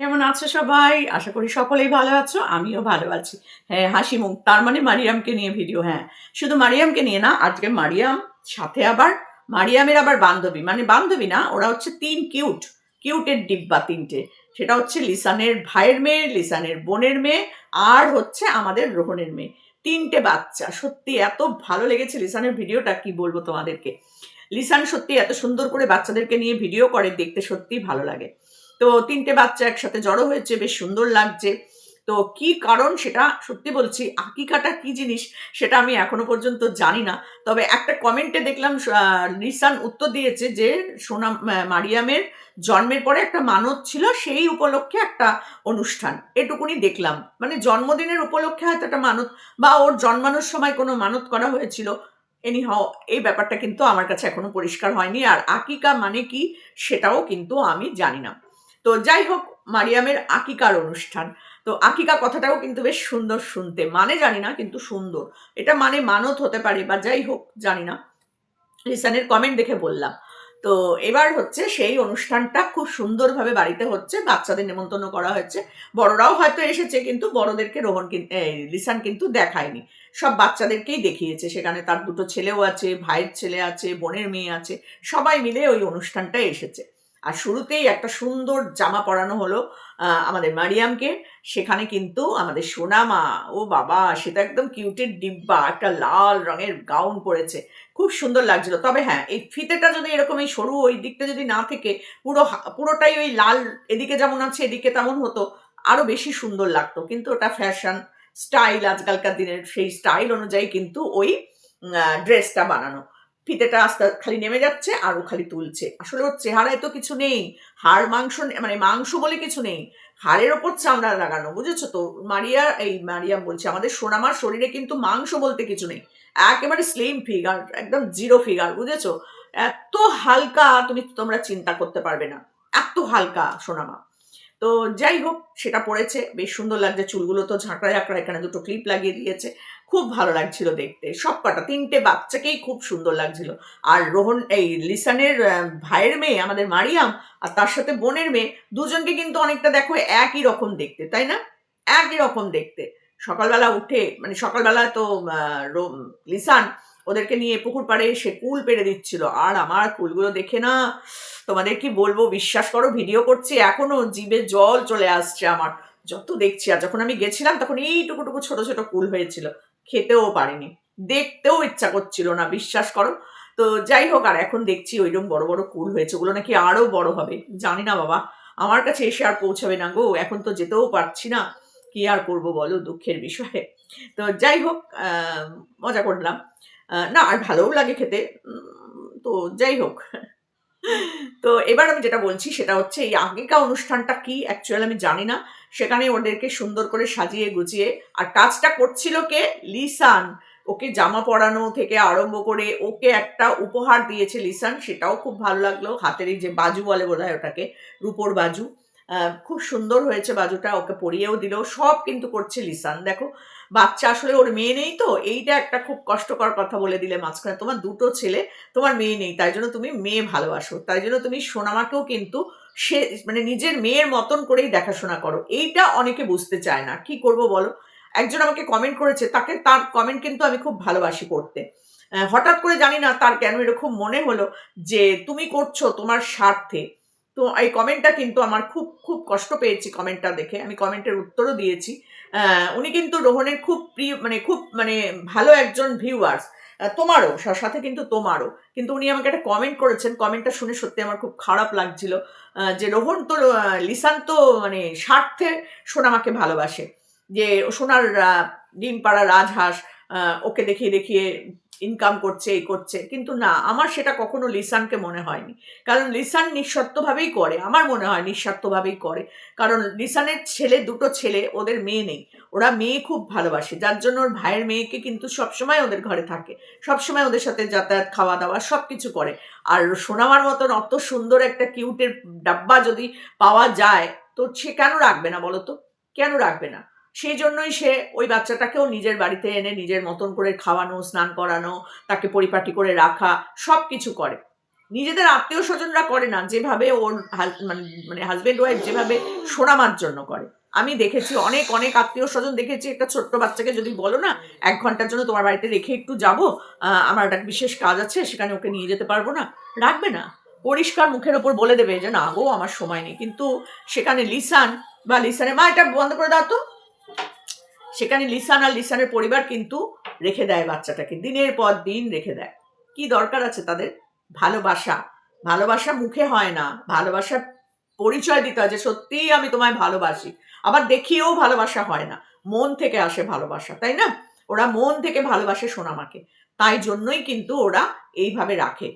কেমন আছো সবাই? আশা করি সকলেই ভালো আছো। আমিও ভালো আছি। হ্যাঁ, হাসি মুখ। তার মানে মারিয়ামকে নিয়ে ভিডিও। হ্যাঁ, শুধু মারিয়ামকে নিয়ে না, আজকে মারিয়াম সাথে আবার মারিয়ামের আবার বান্ধবী। মানে বান্ধবী না, ওরা হচ্ছে ৩ কিউটের ডিব্বা ৩ টে। সেটা হচ্ছে লিসানের ভাইয়ের মেয়ে, লিসানের বোনের মেয়ে আর হচ্ছে আমাদের রোহনের মেয়ে। ৩ টে বাচ্চা। সত্যি এত ভালো লেগেছে লিসানের ভিডিওটা, কি বলবো তোমাদেরকে। লিসান সত্যি এত সুন্দর করে বাচ্চাদেরকে নিয়ে ভিডিও করে, দেখতে সত্যিই ভালো লাগে। তো ৩ টে বাচ্চা একসাথে জড়ো হয়েছে, বেশ সুন্দর লাগছে। তো কি কারণ সেটা সত্যি বলছি, আকিকাটা কি জিনিস সেটা আমি এখনো পর্যন্ত জানি না। তবে একটা কমেন্টে দেখলাম লিসান উত্তর দিয়েছে যে মারিয়ামের জন্মের পরে একটা মানত ছিল, সেই উপলক্ষে একটা অনুষ্ঠান। এটুকুনি দেখলাম। মানে জন্মদিনের উপলক্ষে হয়তো একটা মানত বা ওর জন্মানোর সময় কোনো মানত করা হয়েছিল। এনিহাও এই ব্যাপারটা কিন্তু আমার কাছে এখনো পরিষ্কার হয়নি। আর আকিকা মানে কি সেটাও কিন্তু আমি জানি না। তো যাই হোক, মারিয়ামের আকিকার অনুষ্ঠান। তো আকিকা কথাটাও কিন্তু বেশ সুন্দর শুনতে। মানে জানি না, কিন্তু সুন্দর। এটা মানে মানত হতে পারে বা যাই হোক জানি না। লিসানের কমেন্ট দেখে বললাম। তো এবার হচ্ছে সেই অনুষ্ঠানটা খুব সুন্দরভাবে বাড়িতে হচ্ছে। বাচ্চাদের নেমন্তন্ন করা হয়েছে। বড়রাও হয়তো এসেছে, কিন্তু বড়দেরকে লিসান কিন্তু দেখায়নি। সব বাচ্চাদেরকেই দেখিয়েছে। সেখানে তার ২ টো ছেলেও আছে, ভাইয়ের ছেলে আছে, বোনের মেয়ে আছে। সবাই মিলে ওই অনুষ্ঠানটায় এসেছে। আর শুরুতেই একটা সুন্দর জামা পরানো হলো আমাদের মারিয়ামকে। সেখানে কিন্তু আমাদের সোনা মা, ও বাবা! সে তো একদম কিউটের ডিব্বা। একটা লাল রঙের গাউন পরেছে। খুব সুন্দর লাগছিল। তবে হ্যাঁ, এই ফিতেটা যদি এরকম এই সরু ওই দিকটা যদি না থেকে পুরোটাই ওই লাল, এদিকে যেমন আছে এদিকে তেমন হতো, আরো বেশি সুন্দর লাগতো। কিন্তু ওটা ফ্যাশন, স্টাইল, আজকালকার দিনের সেই স্টাইল অনুযায়ী কিন্তু ওই ড্রেসটা বানানো। ফিতেটা আস্তে খালি নেমে যাচ্ছে আর ও খালি তুলছে। আসলে ওর চেহারায় তো কিছু নেই। হাড় মাংস মানে মাংস বলে কিছু নেই। হাড়ের ওপর চামড়া লাগানো, বুঝেছো তো? মারিয়াম বলছি, আমাদের সোনামার শরীরে কিন্তু মাংস বলতে কিছু নেই। একেবারে স্লিম ফিগার, একদম জিরো ফিগার, বুঝেছো? এত হালকা, তোমরা চিন্তা করতে পারবে না। এত হালকা সোনামা। তো যাই হোক, সেটা পড়েছে, বেশ সুন্দর লাগছে। চুলগুলো তো ঝাঁকড়া ঝাঁকড়া, এখানে ২ টো ক্লিপ লাগিয়ে দিয়েছে। খুব ভালো লাগছিল দেখতে। সব কটা ৩ টে বাচ্চাকেই খুব সুন্দর লাগছিল। আর লিসানের ভাইয়ের মেয়ে আমাদের মারিয়াম, আর তার সাথে বোনের মেয়ে, দুজনকে কিন্তু অনেকটা দেখো একই রকম দেখতে, তাই না? একই রকম দেখতে। সকালবেলা উঠে, মানে সকালবেলা তো লিসান ওদেরকে নিয়ে পুকুর পাড়ে এসে কুল পেড়ে দিচ্ছিল। আর আমার কুলগুলো দেখে না, তোমাদের কি বলবো, বিশ্বাস করো, ভিডিও করছি এখনো জিভে জল চলে আসছে আমার, যত দেখছি। আর যখন আমি গেছিলাম তখন এইটুকুটুকু ছোট ছোট কুল হয়েছিল। খেতেও পারিনি, দেখতেও ইচ্ছা করছিল না, বিশ্বাস করো। তো যাই হোক, আর এখন দেখছি ওইরকম বড় বড় কুল হয়েছে। ওগুলো নাকি আরো বড় হবে, জানি না বাবা। আমার কাছে এসে আর পৌঁছাবে না গো, এখন তো যেতেও পারছি না। কি আর করব বলো, দুঃখের বিষয়। তো যাই হোক, মজা করলাম। না, আর ভালোও লাগে খেতে। তো যাই হোক, তো এবার আমি যেটা বলছি সেটা হচ্ছে, এই আগেকার অনুষ্ঠানটা কি অ্যাকচুয়ালি আমি জানি না। সেখানে ওদেরকে সুন্দর করে সাজিয়ে গুছিয়ে, আর কাজটা করছিল কে? লিসান। ওকে জামা পরানো থেকে আরম্ভ করে ওকে একটা উপহার দিয়েছে লিসান, সেটাও খুব ভালো লাগলো। হাতের এই যে বাজু বলে বোধহয় ওটাকে, রূপোর বাজু। খুব সুন্দর হয়েছে বাজুটা, ওকে পরিয়েও দিল। সব কিন্তু করছে লিসান। দেখো, বাচ্চা আসলে ওর মেয়ে নেই, তো এইটা একটা খুব কষ্টকর কথা বলে দিলে মাঝখানে। তোমার ২ টো ছেলে, তোমার মেয়ে নেই, তাই জন্য তুমি মেয়ে ভালোবাসো, তাই জন্য তুমি সোনামাকেও কিন্তু সে মানে নিজের মেয়ের মতন করেই দেখাশোনা করো। এইটা অনেকে বুঝতে চায় না, কি করব বলো? একজন আমাকে কমেন্ট করেছে, তার কমেন্ট কিন্তু আমি খুব ভালোবাসি পড়তে। হঠাৎ করে জানি না তার কেন এরকম মনে হলো যে তুমি করছো তোমার স্বার্থে। তো এই কমেন্টটা কিন্তু আমার খুব খুব কষ্ট পেয়েছি কমেন্টটা দেখে। আমি কমেন্টের উত্তরও দিয়েছি। উনি কিন্তু রোহনের খুব প্রিয়, মানে খুব মানে ভালো একজন ভিউয়ার্স। তোমারও সাথে কিন্তু তোমারও। কিন্তু উনি আমাকে একটা কমেন্ট করেছেন। কমেন্টটা শুনে সত্যি আমার খুব খারাপ লাগছিল। যে রোহন তো লিসান তো মানে স্বার্থে সোনামাকে ভালোবাসে। যে সোনার ডিম পাড়া রাজহাঁস, ওকে দেখিয়ে দেখিয়ে ইনকাম করছে, এই করছে। কিন্তু না, আমার সেটা কখনো লিসানকে মনে হয়নি। কারণ লিসান নিঃস্বার্থভাবেই করে। আমার মনে হয় নিঃস্বার্থভাবেই করে। কারণ লিসানের ছেলে, ২ টো ছেলে, ওদের মেয়ে নেই। ওরা মেয়ে খুব ভালোবাসে। যার জন্য ওর ভাইয়ের মেয়েকে কিন্তু সবসময় ওদের ঘরে থাকে। সবসময় ওদের সাথে যাতায়াত, খাওয়া-দাওয়া সবকিছু করে। আর সোনামার মতন অত সুন্দর একটা কিউটের ডাব্বা যদি পাওয়া যায়, তো সে কেন রাখবে না বলো তো? কেন রাখবে না? সেইজন্যই সে ওই বাচ্চাটাকেও নিজের বাড়িতে এনে নিজের মতন করে খাওয়ানো, স্নান করানো, তাকে পরিপাটি করে রাখা, সবকিছু করে। নিজেদের আত্মীয় স্বজনরা করে না যেভাবে ওর মানে হাজবেন্ড ওয়াইফ যেভাবে সোনামার জন্য করে। আমি দেখেছি অনেক অনেক আত্মীয় স্বজন দেখেছি, একটা ছোট্ট বাচ্চাকে যদি বলো না 1 ঘন্টার জন্য তোমার বাড়িতে রেখে একটু যাবো, আমার একটা বিশেষ কাজ আছে সেখানে ওকে নিয়ে যেতে পারবো না, রাখবে না। পরিষ্কার মুখের ওপর বলে দেবে যে না গো আমার সময় নেই। কিন্তু সেখানে লিসান বা লিসানের মা, এটা বন্ধ করে দাও তো, সেখানে লিসান আর লিসানের পরিবার কিন্তু রেখে দেয় বাচ্চাটাকে, দিনের পর দিন রেখে দেয়। কি দরকার আছে তাদের? ভালোবাসা, ভালোবাসা মুখে হয় না, ভালোবাসার পরিচয় দিতে হয় যে সত্যিই আমি তোমায় ভালোবাসি। আবার দেখিয়েও ভালোবাসা হয় না, মন থেকে আসে ভালোবাসা, তাই না? ওরা মন থেকে ভালোবাসে সোনামাকে, তাই জন্যই কিন্তু ওরা এইভাবে রাখে,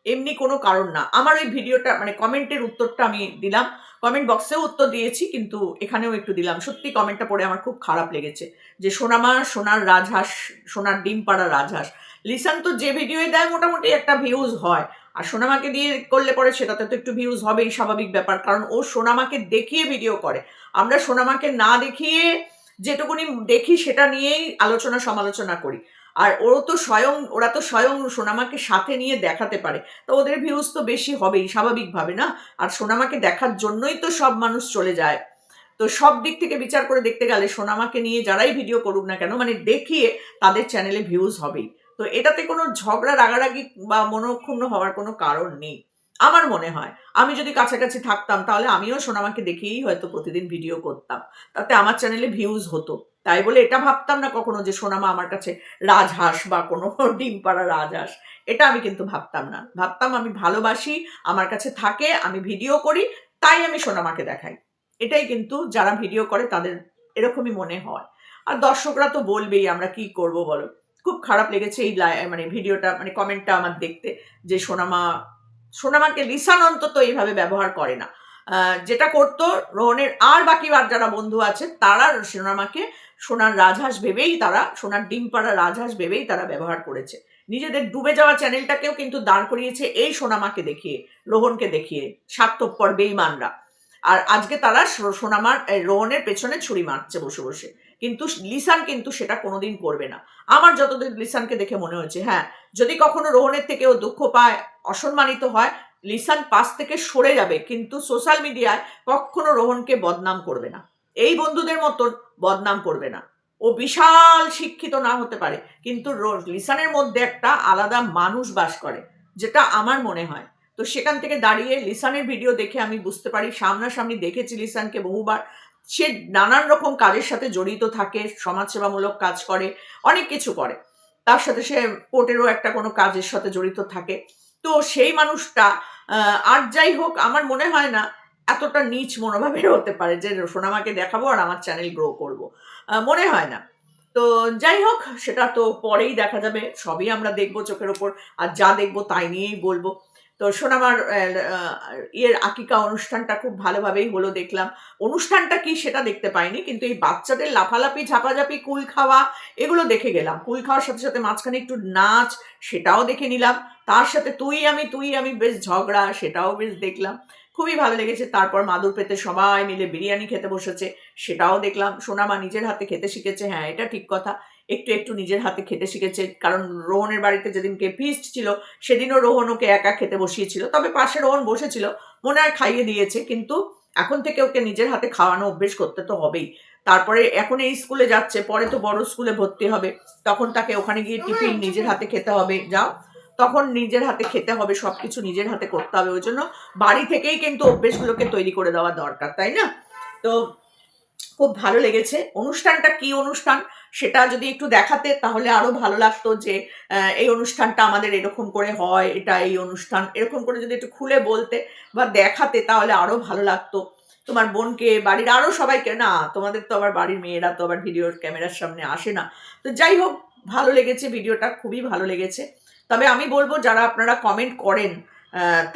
এমনি কোনো কারণ না। আমার ওই ভিডিওটা মানে কমেন্টের উত্তরটা আমি দিলাম, কমেন্ট বক্সেও উত্তর দিয়েছি, কিন্তু এখানেও একটু দিলাম। সত্যি কমেন্টটা পড়ে আমার খুব খারাপ লেগেছে যে সোনামা সোনার রাজহাঁস, সোনার ডিম পাড়া রাজহাঁস। লিসান তো যে ভিডিওই দেয় মোটামুটি একটা ভিউজ হয়, আর সোনামাকে দিয়ে করলে পরে সেটাতে তো একটু ভিউজ হবেই, স্বাভাবিক ব্যাপার, কারণ ও সোনামাকে দেখিয়ে ভিডিও করে। আমরা সোনামাকে না দেখিয়ে যেটুকুনি দেখি সেটা নিয়েই আলোচনা সমালোচনা করি। আর ওরা তো স্বয়ং সোনামাকে সাথে নিয়ে দেখাতে পারে, তো ওদের ভিউজ তো বেশি হবেই স্বাভাবিকভাবে, না? আর সোনামাকে দেখার জন্যই তো সব মানুষ চলে যায়। তো সব দিক থেকে বিচার করে দেখতে গেলে সোনামাকে নিয়ে যারাই ভিডিও করুক না কেন, মানে দেখিয়ে তাদের চ্যানেলে ভিউজ হবেই। তো এটাতে কোনো ঝগড়া রাগারাগি বা মনোক্ষুণ্ণ হওয়ার কোনো কারণ নেই আমার মনে হয়। আমি যদি কাছাকাছি থাকতাম তাহলে আমিও সোনামাকে দেখেই হয়তো প্রতিদিন ভিডিও করতাম, তাতে আমার চ্যানেলে ভিউজ হতো। তাই বলে এটা ভাবতাম না কখনো যে সোনামা আমার কাছে রাজহাঁস বা কোনো ডিম পাড়া রাজহাঁস, এটা আমি কিন্তু ভাবতাম না। ভাবতাম আমি ভালোবাসি, আমার কাছে থাকে, আমি ভিডিও করি, তাই আমি সোনামাকে দেখাই। এটাই কিন্তু যারা ভিডিও করে তাদের এরকমই মনে হয়। আর দর্শকরা তো বলবেই, আমরা কি করব বলো। খুব খারাপ লেগেছে এই মানে ভিডিওটা, মানে কমেন্টটা আমার দেখতে, যে সোনামাকে লিসান অন্তত এইভাবে ব্যবহার করে না। যেটা করতো রোহনের আর বাকি যারা বন্ধু আছে তারা সোনামাকে সোনার রাজহাঁস ভেবেই, তারা সোনার ডিম পাড়া রাজহাঁস ভেবেই তারা ব্যবহার করেছে। নিজেদের ডুবে যাওয়া চ্যানেলটাকেও কিন্তু দাঁড় করিয়েছে এই সোনামাকে দেখিয়ে, রোহনকে দেখিয়ে, স্বার্থপর বেইমানরা। আর আজকে তারা রোহনের পেছনে ছুরি মারছে বসে বসে। কিন্তু লিসান কিন্তু সেটা কোনোদিন করবে না। আমার যতদিন লিসানকে দেখে মনে হয়েছে, হ্যাঁ, যদি কখনো রোহনের থেকেও দুঃখ পায়, অসম্মানিত হয়, লিসান পাশ থেকে সরে যাবে, কিন্তু সোশ্যাল মিডিয়ায় কখনো রোহনকে বদনাম করবে না, এই বন্ধুদের মতন বদনাম করবে না। ও বিশাল শিক্ষিত না হতে পারে, কিন্তু লিসানের মধ্যে একটা আলাদা মানুষ বাস করে, যেটা আমার মনে হয়। তো সেখান থেকে দাঁড়িয়ে লিসানের ভিডিও দেখে আমি বুঝতে পারি, সামনাসামনি দেখেছি লিসানকে বহুবার, সে নানান রকম কাজের সাথে জড়িত থাকে, সমাজসেবামূলক কাজ করে, অনেক কিছু করে, তার সাথে সে কোর্টেরও একটা কোনো কাজের সাথে জড়িত থাকে। তো সেই মানুষটা আর যাই হোক, আমার মনে হয় না এতটা নীচ মনোভাবের হতে পারে যে সোনামাকে দেখাবো আর আমার চ্যানেল গ্রো করব, মনে হয় না। তো যাই হোক, সেটা তো পরেই দেখা যাবে, সবই আমরা দেখবো চোখের ওপর, আর যা দেখবো তাই নিয়েই বলবো। তো সোনামার আকিকা অনুষ্ঠানটা খুব ভালোভাবেই হলো দেখলাম। অনুষ্ঠানটা কি সেটা দেখতে পাইনি, কিন্তু এই বাচ্চাদের লাফালাফি ঝাপাঝাপি কুল খাওয়া এগুলো দেখে গেলাম। কুল খাওয়ার সাথে সাথে মাঝখানে একটু নাচ, সেটাও দেখে নিলাম। তার সাথে তুই আমি বেশ ঝগড়া, সেটাও বেশ দেখলাম, খুবই ভালো লেগেছে। তারপর মাদুর পেতে সবাই মিলে বিরিয়ানি খেতে বসেছে, সেটাও দেখলাম। সোনামা নিজের হাতে খেতে শিখেছে, হ্যাঁ এটা ঠিক কথা, একটু একটু নিজের হাতে খেতে শিখেছে, কারণ রোহনের বাড়িতে যেদিনকে ফিস্ট ছিল সেদিনও রোহন ওকে একা খেতে বসিয়েছিল, তবে পাশে রোহন বসেছিল, মনে হয় খাইয়ে দিয়েছে, কিন্তু এখন থেকে ওকে নিজের হাতে খাওয়ানো অভ্যেস করতে তো হবেই। তারপরে এখন এই স্কুলে যাচ্ছে, পরে তো বড় স্কুলে ভর্তি হবে, তখন তাকে ওখানে গিয়ে টিফিন নিজের হাতে খেতে হবে, যাও, তখন নিজের হাতে খেতে হবে, সবকিছু নিজের হাতে করতে হবে। ওই জন্য বাড়ি থেকেই কিন্তু অভ্যেসগুলোকে তৈরি করে দেওয়া দরকার, তাই না? তো খুব ভালো লেগেছে। অনুষ্ঠানটা কি অনুষ্ঠান সেটা যদি একটু দেখাতে তাহলে আরো ভালো লাগতো, যে এই অনুষ্ঠানটা আমাদের এরকম করে হয়, এটা এই অনুষ্ঠান, এরকম করে যদি একটু খুলে বলতে বা দেখাতে তাহলে আরো ভালো লাগতো। তোমার বোনকে, বাড়ির আরো সবাইকে, না তোমাদের তো আবার বাড়ির মেয়েরা তো আবার ভিডিওর ক্যামেরার সামনে আসে না। তো যাই হোক, ভালো লেগেছে ভিডিওটা, খুবই ভালো লেগেছে। তবে আমি বলবো যারা আপনারা কমেন্ট করেন,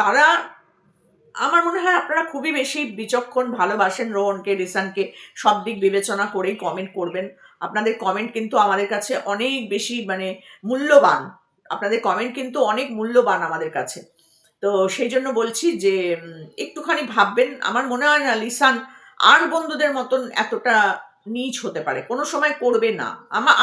তারা, আমার মনে হয় আপনারা খুবই বেশি বিচক্ষণ, ভালোবাসেন রোহনকে, রিসানকে, সব দিক বিবেচনা করেই কমেন্ট করবেন। আপনাদের কমেন্ট কিন্তু আমাদের কাছে অনেক বেশি মানে মূল্যবান, আপনাদের কমেন্ট কিন্তু অনেক মূল্যবান আমাদের কাছে। তো সেই জন্য বলছি যে একটুখানি ভাববেন। আমার মনে হয় না লিসান আর বন্ধুদের মতন এতটা নীচ হতে পারে, কোনো সময় করবে না।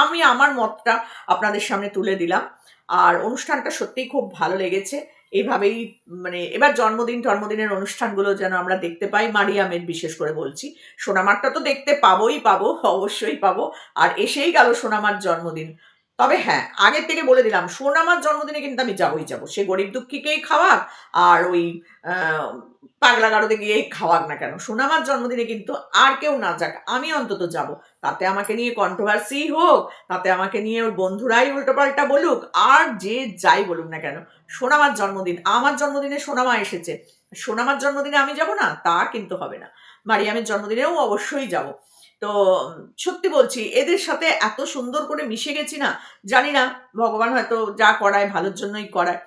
আমি আমার মতটা আপনাদের সামনে তুলে দিলাম। আর অনুষ্ঠানটা সত্যিই খুব ভালো লেগেছে। এইভাবেই মানে এবার জন্মদিনের অনুষ্ঠানগুলো যেন আমরা দেখতে পাই, মারিয়ামের বিশেষ করে বলছি। সোনামারটা তো দেখতে পাবোই পাবো, অবশ্যই পাবো। আর এসেই গেল সোনামার জন্মদিন। তবে হ্যাঁ, আগের থেকে বলে দিলাম, সোনামার জন্মদিনে কিন্তু আমি যাবোই যাবো। সে গরিব দুঃখীকেই খাওয়াক আর ওই পাগলা গারদে গিয়েই খাওয়াক না কেন, সোনামার জন্মদিনে কিন্তু আর কেউ না যাক, আমি অন্তত যাব। তাতে আমাকে নিয়ে কন্ট্রোভার্সি হোক, তাতে আমাকে নিয়ে ওর বন্ধুরাই উল্টোপাল্টা বলুক, আর যে যাই বলুক না কেন, সোনামার জন্মদিন, আমার জন্মদিনে সোনামা এসেছে, সোনামার জন্মদিনে আমি যাব না, তা কিন্তু হবে না। মারিয়ামের জন্মদিনেও অবশ্যই যাব। তো সত্যি বলছি, এদের সাথে এত সুন্দর করে মিশে গেছি না, জানি না ভগবান হয়তো যা করায় ভালোর জন্যই করায়।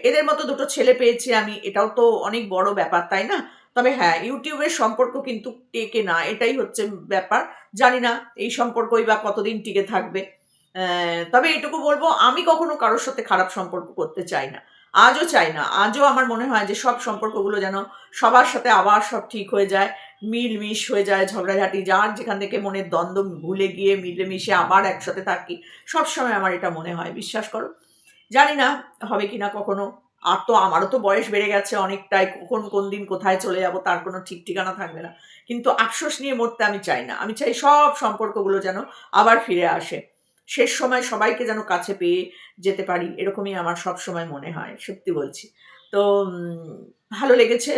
এদের মতো দুটো ছেলে পেয়েছি আমি, এটাও তো অনেক বড় ব্যাপার, তাই না? তবে হ্যাঁ, ইউটিউবের সম্পর্ক কিন্তু টেকে না, এটাই হচ্ছে ব্যাপার। জানি না এই সম্পর্কই বা কতদিন টিকে থাকবে। তবে এটুকু বলবো, আমি কখনো কারোর সাথে খারাপ সম্পর্ক করতে চাই না। আজও চাই না। আজও আমার মনে হয় যে সব সম্পর্কগুলো যেন সবার সাথে আবার সব ঠিক হয়ে যায়, মিলমিশ হয়ে যায়, ঝগড়াঝাটি যার যেখান থেকে মনের দ্বন্দ্ব ভুলে গিয়ে মিলেমিশে আবার একসাথে থাকি। সবসময় আমার এটা মনে হয়, বিশ্বাস করো। জানি না হবে কিনা কখনো। আর তো আমারও তো বয়স বেড়ে গেছে অনেকটাই। কখন কোন দিন কোথায় চলে যাব তার কোনো ঠিক ঠিকানা থাকবে না। কিন্তু আফসোস নিয়ে মরতে আমি চাই না। আমি চাই সব সম্পর্কগুলো যেন আবার ফিরে আসে। শেষ সময় সবাইকে যেন কাছে পেয়ে যেতে পারি, এরকমই আমার সবসময় মনে হয়। সত্যি বলছি। তো ভালো লেগেছে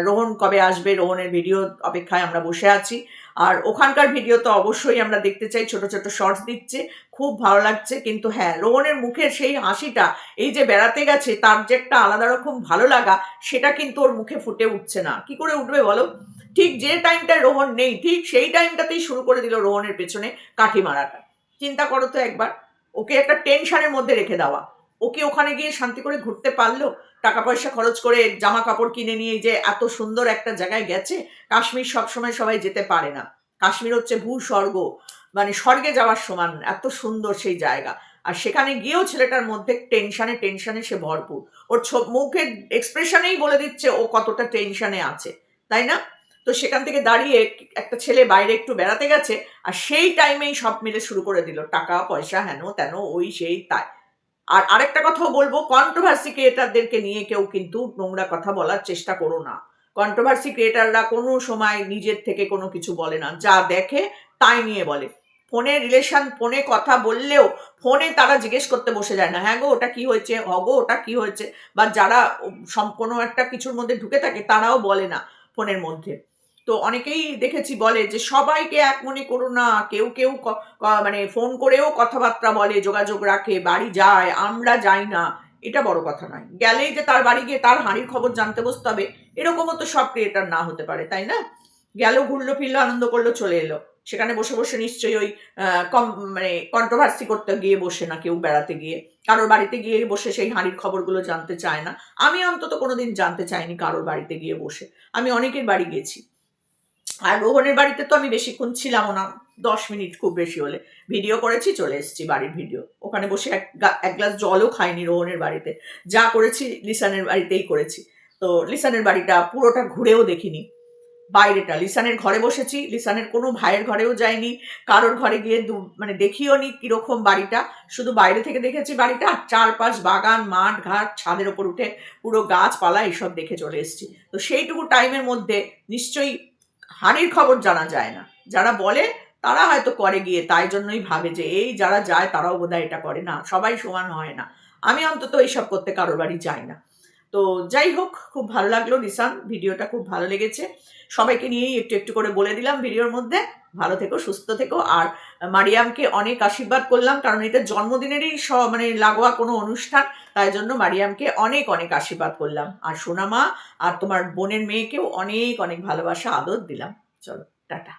রোহন কবে আসবে, রোহনের ভিডিও অপেক্ষায় আমরা বসে আছি। আর ওখানকার ভিডিও তো অবশ্যই আমরা দেখতে চাই, ছোট, ছোট শর্টস দিচ্ছে। খুব ভালো লাগছে। কিন্তু হ্যাঁ, রোহনের মুখের সেই হাসিটা, এই যে বেড়াতে গেছে তার যে একটা আলাদা রকম ভালো লাগা, সেটা কিন্তু ওর মুখে ফুটে উঠছে না। কি করে উঠবে বলো? ঠিক যে টাইমটায় রোহন নেই, ঠিক সেই টাইমটাতেই শুরু করে দিল রোহনের পেছনে কাঠি মারাটা। চিন্তা করো তো একবার, ওকে একটা টেনশনের মধ্যে রেখে দেওয়া। ওকে ওখানে গিয়ে শান্তি করে ঘুরতে পারলো? টাকা পয়সা খরচ করে জামা কাপড় কিনে নিয়ে যে এত সুন্দর একটা জায়গায় গেছে। কাশ্মীর সবসময় সবাই যেতে পারে না। কাশ্মীর হচ্ছে ভূস্বর্গ, মানে স্বর্গে যাওয়ার সমান, এত সুন্দর সেই জায়গা। আর সেখানে গিয়েও ছেলেটার মধ্যে টেনশনে সে ভরপুর। ওর মুখের এক্সপ্রেশনেই বলে দিচ্ছে ও কতটা টেনশনে আছে, তাই না? তো সেখান থেকে দাঁড়িয়ে একটা ছেলে বাইরে একটু বেড়াতে গেছে, আর সেই টাইমেই সব মিলে শুরু করে দিল টাকা পয়সা, হেন তেন, ওই সেই তাই। আর আরেকটা কথাও বলবো, কন্ট্রোভার্সি ক্রিয়েটারদেরকে নিয়ে কেউ কিন্তু নোংরা কথা বলার চেষ্টা করো না। কন্ট্রোভার্সি ক্রিয়েটাররা কোনো সময় নিজের থেকে কোনো কিছু বলে না, যা দেখে তাই নিয়ে বলে। ফোনে কথা বললেও ফোনে তারা জিজ্ঞেস করতে বসে যায় না, হ্যাঁ গো ওটা কি হয়েছে, হগো ওটা কি হয়েছে। বা যারা কোনো একটা কিছুর মধ্যে ঢুকে থাকে তারাও বলে না ফোনের মধ্যে। তো অনেকেই দেখেছি বলে যে সবাইকে এক মনে করো না, কেউ কেউ মানে ফোন করেও কথাবার্তা বলে, যোগাযোগ রাখে, বাড়ি যায়, আমরা যাই না। এটা বড় কথা নয়। গেলেই যে তার বাড়ি গিয়ে তার হাঁড়ির খবর জানতে বসতে হবে, এরকমও তো সব ক্রিয়েটার না হতে পারে, তাই না? গেল, ঘুরলো ফিরলো, আনন্দ করলো, চলে এলো। সেখানে বসে বসে নিশ্চয়ই ওই মানে কন্ট্রোভার্সি করতে গিয়ে বসে না কেউ, বেড়াতে গিয়ে কারোর বাড়িতে গিয়ে বসে সেই হাঁড়ির খবরগুলো জানতে চায় না। আমি অন্তত কোনোদিন জানতে চাইনি কারোর বাড়িতে গিয়ে বসে। আমি অনেকের বাড়ি গেছি। আর রোহনের বাড়িতে তো আমি বেশিক্ষণ ছিলামও না, 10 মিনিট খুব বেশি হলে। ভিডিও করেছি, চলে এসেছি, বাড়ির ভিডিও। ওখানে বসে এক গ্লাস জলও খাইনি রোহনের বাড়িতে। যা করেছি লিসানের বাড়িতেই করেছি। তো লিসানের বাড়িটা পুরোটা ঘুরেও দেখিনি। বাইরেটা লিসানের ঘরে বসেছি, লিসানের কোনো ভাইয়ের ঘরেও যাইনি, কারোর ঘরে গিয়ে মানে দেখিও নি কিরকম বাড়িটা। শুধু বাইরে থেকে দেখেছি বাড়িটা, চারপাশ বাগান, মাঠ ঘাট, ছাদের ওপর উঠে পুরো গাছপালা এইসব দেখে চলে এসেছি। তো সেইটুকু টাইমের মধ্যে নিশ্চয়ই হাঁড়ির খবর জানা যায় না। যারা বলে তারা হয়তো করে গিয়ে, তাই জন্যই ভাবে যে এই যারা যায় তারাও বোধহয় এটা করে। না, সবাই সমান হয় না। আমি অন্তত এইসব করতে কারোর বাড়ি যাই না। তো যাই হোক, খুব ভালো লাগলো লিসান, ভিডিওটা খুব ভালো লেগেছে। সবাইকে নিয়েই একটু একটু করে বলে দিলাম ভিডিওর মধ্যে। ভালো থেকো, সুস্থ থেকো। আর মারিয়ামকে অনেক আশীর্বাদ করলাম, কারণ এটা জন্মদিনেরই মানে লাগোয়া কোনো অনুষ্ঠান। তাই জন্য মারিয়ামকে অনেক অনেক আশীর্বাদ করলাম। আর সোনামা আর তোমার বোনের মেয়েকেও অনেক অনেক ভালোবাসা আদর দিলাম। চলো, টাটা।